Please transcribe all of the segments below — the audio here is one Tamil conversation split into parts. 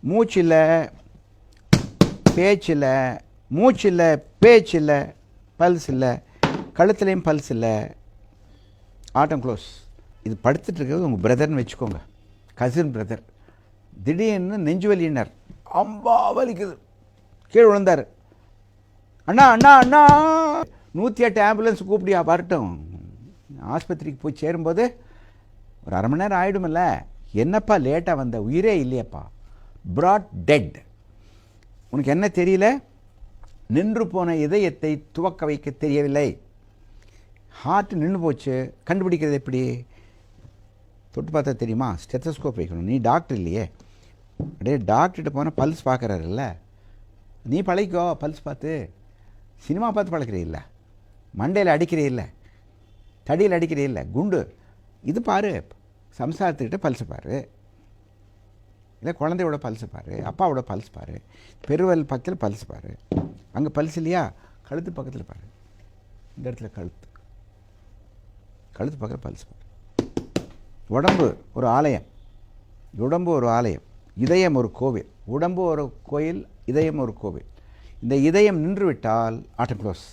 மூச்சில் பேச்சில், மூச்சில் பேச்சில் பல்ஸ் இல்லை, கழுத்துலேயும் பல்ஸ் இல்லை, ஆட்டம் க்ளோஸ். இது படுத்துட்டு இருக்கிறது உங்கள் பிரதர்னு வச்சுக்கோங்க, கசின் பிரதர். திடீர்னு நெஞ்சு வலியினர், அம்பா வலிக்குது, கீழே விழுந்தார். அண்ணா அண்ணா அண்ணா 108 ஆம்புலன்ஸ் கூப்பிடியா வரட்டும். ஆஸ்பத்திரிக்கு போய் சேரும்போது ஒரு அரை மணி நேரம் ஆகிடுமில்ல. என்னப்பா லேட்டாக வந்த, உயிரே இல்லையப்பா, ப்ராட் டெட். உனக்கு என்ன தெரியல? நின்று போன இதயத்தை துவக்க வைக்க தெரியவில்லை. ஹார்ட் நின்று போச்சு. கண்டுபிடிக்கிறது எப்படி? தொட்டு பார்த்தா தெரியுமா? ஸ்டெத்தஸ்கோப் வைக்கணும். நீ டாக்டர் இல்லையே. அப்படியே டாக்டர்கிட்ட போனால் பல்ஸ் பார்க்குறாருல்ல, நீ பழகிக்கோ. பல்ஸ் பார்த்து சினிமா பார்த்து பழக்கிறே இல்லை, மண்டையில் அடிக்கிறே இல்லை, தடியில் அடிக்கிறே இல்லை, குண்டு. இது பாரு, சம்சாரத்துக்கிட்ட பல்ஸ் பாரு, இல்லை குழந்தையோட பல்ஸ் பாரு, அப்பாவோட பல்ஸ் பாரு, பெருவல் பக்கத்தில் பல்ஸ் பாரு. அங்கே பல்ஸ் இல்லையா? கழுத்து பக்கத்தில் பாரு, இந்த இடத்துல கழுத்து பக்கத்தில் பல்ஸ் பாரு. உடம்பு ஒரு ஆலயம், உடம்பு ஒரு ஆலயம், இதயம் ஒரு கோவில். உடம்பு ஒரு கோயில், இதயம் ஒரு கோவில். இந்த இதயம் நின்று விட்டால் ஆட்டம் க்ளோஸ்.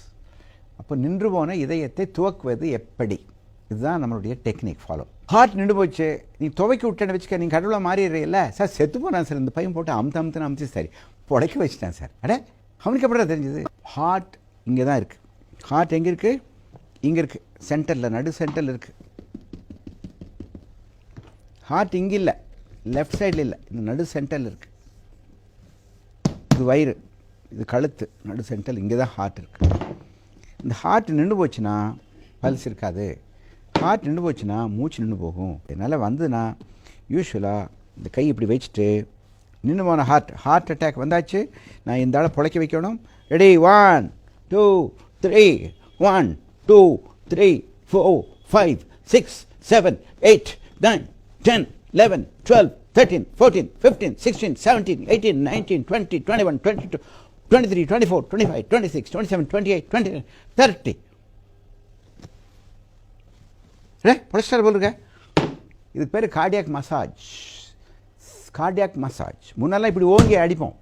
அப்போ நின்று போன இதயத்தை துவக்குவது எப்படி? இதுதான் நம்மளுடைய டெக்னிக். ஃபாலோ. ஹார்ட் நின்று போச்சு, நீ துவைக்க விட்டேன்னு வச்சுக்க, நீங்கள் கடவுளை மாறிடுறீல்ல. சார் செத்து போனான் சார், இந்த பையன் போட்டு அமுத்து சரி புடைக்க வச்சுட்டேன் சார். அட அவனுக்கு எப்படி தெரிஞ்சது? ஹார்ட் இங்கே தான் இருக்குது. ஹார்ட் எங்கே இருக்குது? இங்கே இருக்குது, சென்டரில், நடு சென்டரில் இருக்குது. ஹார்ட் இங்கே இல்லை, லெஃப்ட் சைடில் இல்லை, இந்த நடு சென்டரில் இருக்குது. இது வயிறு, இது கழுத்து, நடு சென்டரில் இங்கே தான் ஹார்ட் இருக்குது. இந்த ஹார்ட் நின்று போச்சுன்னா பல்ஸ் இருக்காது. ஹார்ட் நின்று போச்சுன்னா மூச்சு நின்று போகும். அதனால் வந்துன்னா யூஸ்வலாக இந்த கை இப்படி வச்சுட்டு நின்று போன ஹார்ட் அட்டாக் வந்தாச்சு, நான் இந்த ஆளை புழைக்க வைக்கணும். ரெடி, 1 2 3, 1 2 3 4 5 6 7 8 9 10 11 12 13 14 15 16 17 18 19 20 21 22 23 24 25 26 27 28 29 30. புரஸ்டார் போல் இருக்க. இதுக்கு பேர் கார்டியாக் மசாஜ். Cardiac massage. முன்னெல்லாம் இப்படி ஓங்கி அடிப்போம்,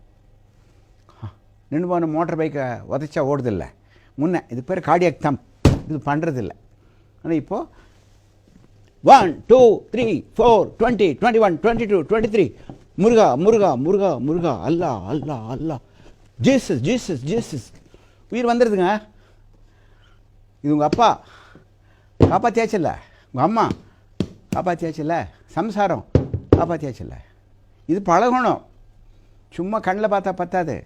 நின்று போன மோட்டர் பைக்கை உதச்சா ஓடுதில்லை முன்ன. இதுக்கு பேர் கார்டியாக் தம். இது பண்ணுறதில்ல. ஆனால் இப்போது 1 2 3 4 20 21 22 23 முருகா முருகா முருகா முருகா, அல்லா அல்லா அல்லா, ஜீசஸ் ஜீசஸ் ஜீசஸ். உயிர் வந்துடுதுங்க. இது உங்கள் அப்பா காப்பாற்றியாச்சில்ல, உங்கள் அம்மா காப்பாற்றியாச்சில்ல, சம்சாரம் காப்பாற்றியாச்சில்ல. இது பழகணும். சும்மா கண்ணில் பார்த்தா பத்தாது.